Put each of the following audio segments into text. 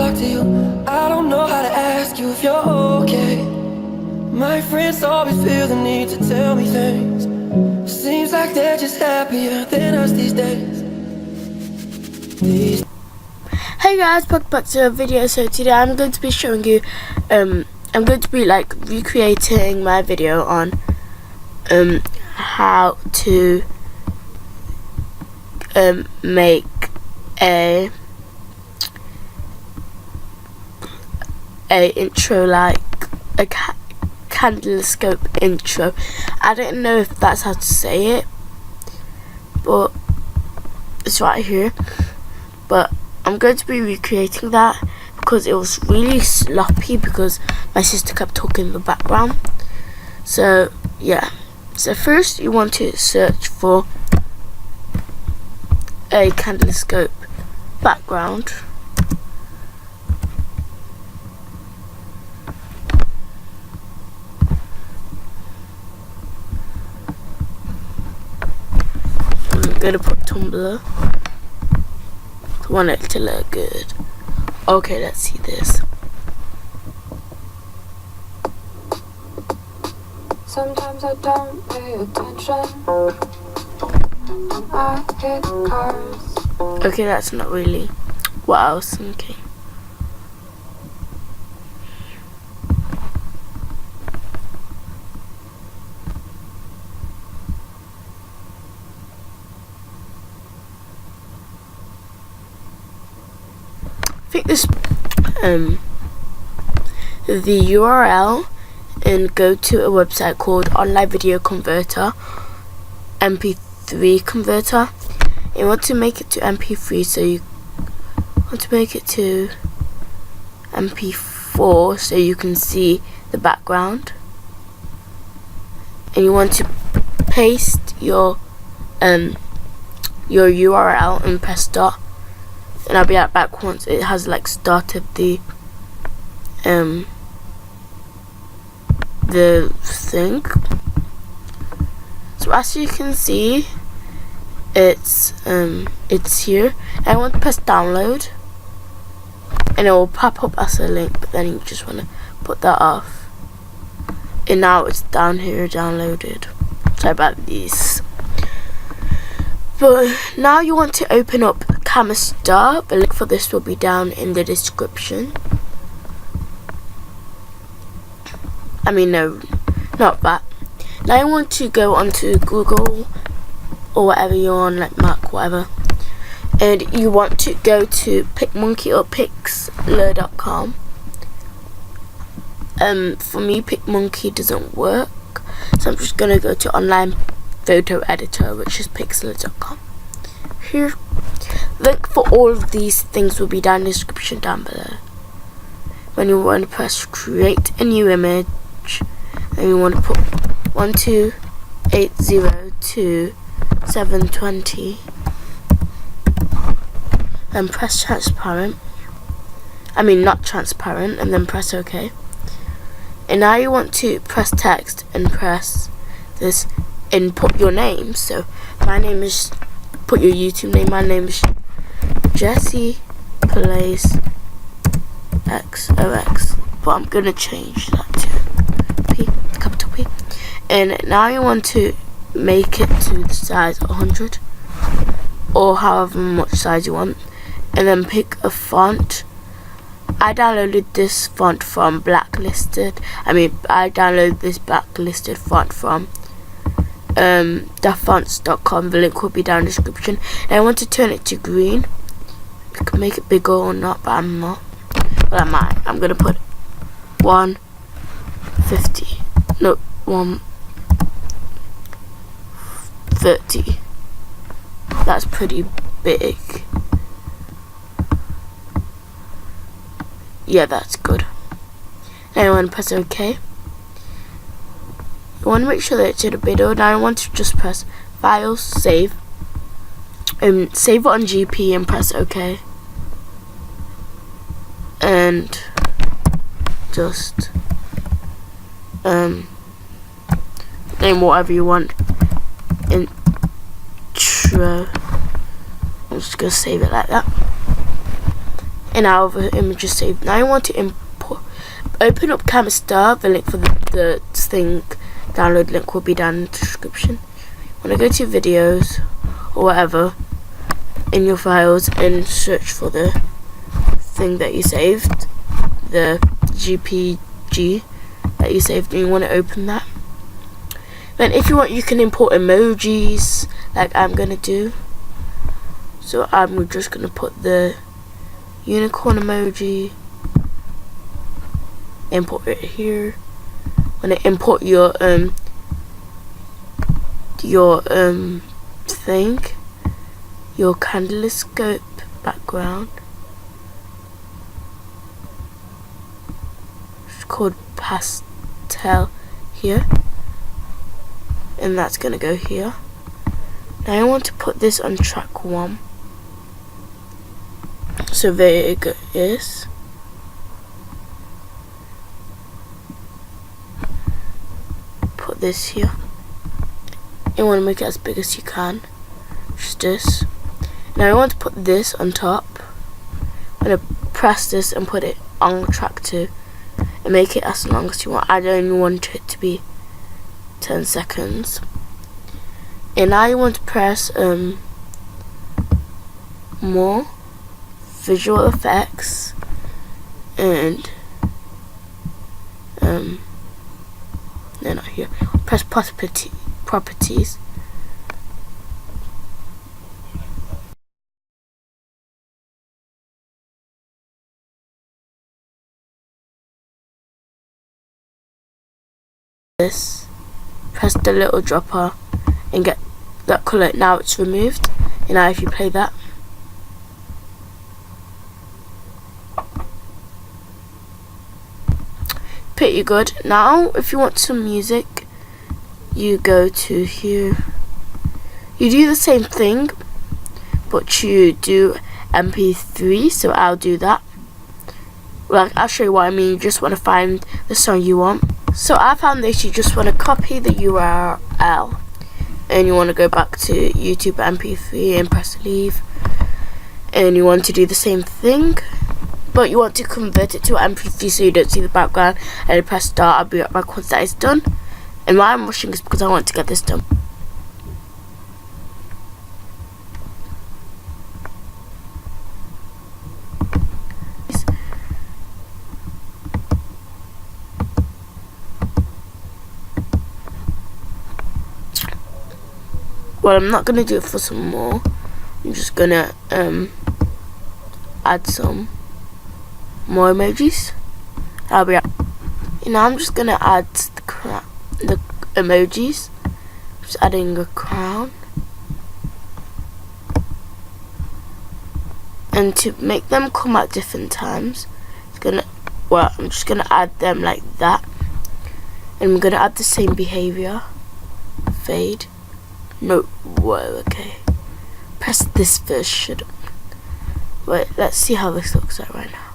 talk to you. I don't know how to ask you if you're okay. My friends always feel the need to tell me things. Seems like they're just happier than us these days. Hey guys, welcome back to a video. So today I'm going to be showing you I'm going to be like recreating my video on how to make a intro, like a Kaleidoscope intro. I don't know if that's how to say it, but it's right here. But I'm going to be recreating that because it was really sloppy because my sister kept talking in the background. So yeah, so first you want to search for a Kaleidoscope background. I'm going to put Tumblr. I want it to look good. Okay, let's see this. Sometimes I don't pay attention. I hit cars. Okay, that's not really what I was thinking. I think this the URL, and go to a website called Online Video Converter, MP3 converter. You want to make it to MP3, so you want to make it to MP4 so you can see the background, and you want to paste your URL and press start. And I'll be right back once it has like started the thing. So as you can see, it's here. I want to press download, and it will pop up as a link. But then you just want to put that off, and now it's down here downloaded. Sorry about these. But now you want to open up Camstar. The link for this will be down in the description. I mean, no, not that. Now you want to go onto Google or whatever you're on, like Mac, whatever, and you want to go to PicMonkey or Pixlr.com. For me, PicMonkey doesn't work, so I'm just gonna go to Online Photo Editor, which is Pixlr.com. Here, link for all of these things will be down in the description down below. When you want to press create a new image, and you want to put 12802 720, and press transparent. I mean not transparent, and then press OK. And now you want to press text and press this and put your name. So my name is, put your YouTube name. My name is Jesse Plays XOX, but I'm gonna change that to P, capital P. And now you want to make it to the size 100 or however much size you want, and then pick a font. I downloaded this font from Blacklisted. I downloaded this Blacklisted font from thefonts.com. The link will be down in the description. And I want to turn it to green. You can make it bigger or not, but I'm not. Well, I might. I'm gonna put 150. No, 130. That's pretty big. Yeah, that's good. Now I want to press OK. You want to make sure that it's in a video. Now I want to just press File, Save, and save it on GP and press OK. And just name whatever you want. Intro. I'm just gonna save it like that. and our image is saved. Now you want to import, open up Camstar. The link for the thing, download link will be down in the description. You want to go to videos or whatever in your files and search for the thing that you saved, the GPG that you saved, and you want to open that. Then if you want, you can import emojis like I'm gonna do. So I'm just gonna put the unicorn emoji, import it here. When I import your thing, your Kaleidoscope background. It's called pastel here, and that's gonna go here. Now I want to put this on track 1. So there it is. Put this here. You want to make it as big as you can. Just this. Now I want to put this on top. I'm going to press this and put it on track 2 and make it as long as you want. I don't want it to be 10 seconds. And now you want to press more, visual effects, and no, not here. Press properties. This, press the little dropper and get that color. Now it's removed. And now if you play that, pretty good. Now if you want some music, you go to here. You do the same thing, but you do MP3. So I'll do that. Like, I'll show you what I mean. You just want to find the song you want. So I found this. You just want to copy the URL, and you want to go back to YouTube MP3 and press leave. And you want to do the same thing, but you want to convert it to MP3 so you don't see the background. And you press start. I'll be right back once that is done. And why I'm rushing is because I want to get this done. Well, I'm not gonna do it for some more. I'm just gonna add some more emojis. I'll be right. Now I'm just gonna add the emojis. Just adding a crown, and to make them come at different times, I'm just gonna add them like that, and I'm gonna add the same behavior. Fade. No, whoa, okay. Press this first, should. Wait, let's see how this looks like right now.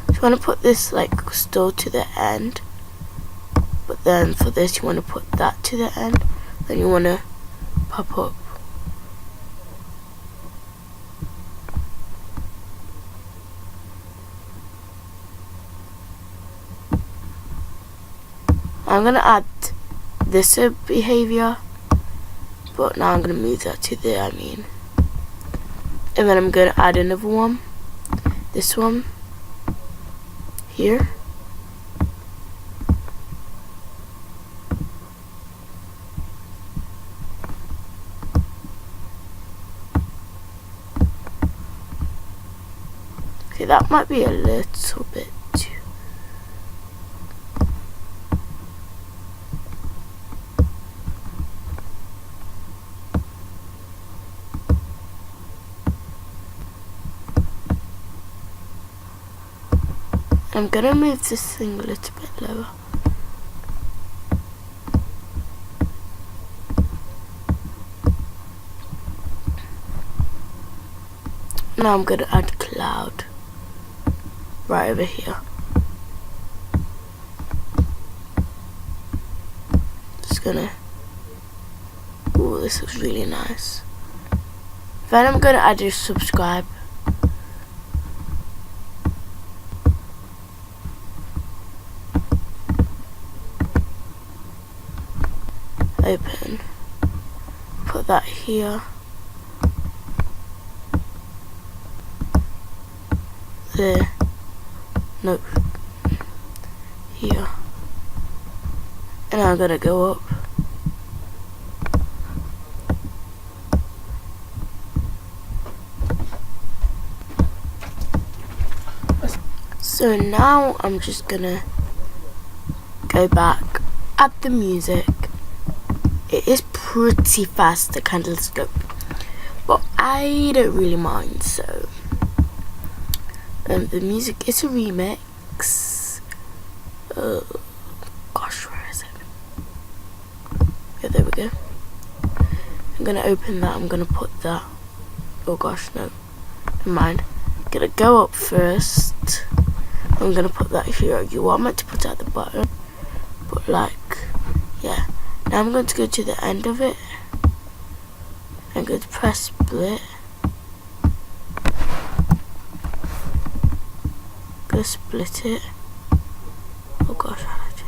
So you want to put this like still to the end, but then for this you want to put that to the end. Then you want to pop up. I'm gonna add this behavior, but now I'm gonna move that to there. And then I'm gonna add another one. This one here. Okay, that might be a little bit too. I'm gonna move this thing a little bit lower. Now I'm gonna add cloud right over here. gonna. Ooh, this looks really nice. Then I'm gonna add a subscribe. Open. Put that here. There. No. Here. And I'm gonna go up. So now I'm just gonna go back, add the music. It is pretty fast, the Kaleidoscope, but I don't really mind. So the music is a remix. Gosh, where is it? Yeah, there we go. I'm gonna open that. I'm gonna put that. Oh gosh, no, never mind. I'm gonna go up first. I'm gonna put that here. You want me to put it at the bottom, but like, yeah. Now I'm going to go to the end of it. I'm going to press split. Go split it. Oh gosh, how do I do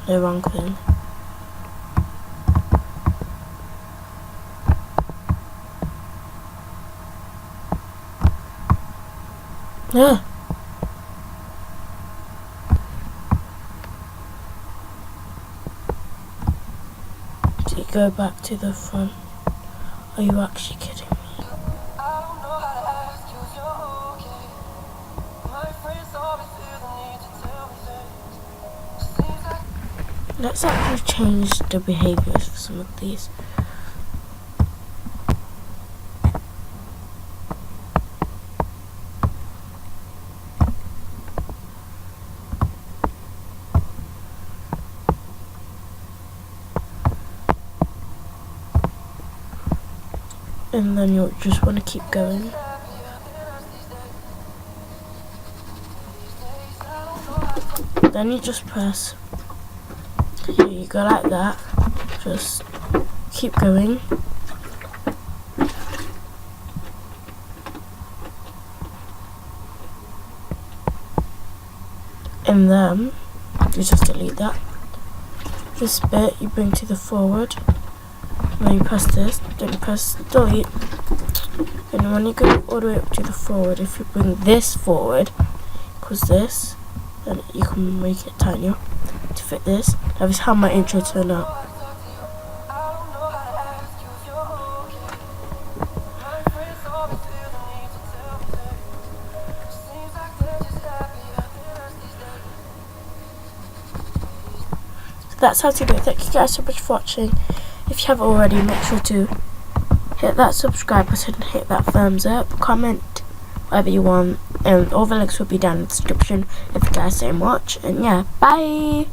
that? No, wrong thing. Yeah. Do you go back to the front? Are you actually kidding me? I don't know how to ask you if you're okay. My friends always feel the need to tell me things. Seems like Let's actually change the behaviors for some of these. And then you'll just want to keep going. Then you just press. Here you go, like that. Just keep going. And then you just delete that. This bit you bring to the forward. When you press this, then you press delete, and when you go all the way up to the forward, if you bring this forward, because this, then you can make it tinier to fit this. That is how my intro turned out. So that's how to do it. Thank you guys so much for watching. If you haven't already, make sure to hit that subscribe button, hit that thumbs up, comment, whatever you want, and all the links will be down in the description. If you guys so much, and yeah, bye!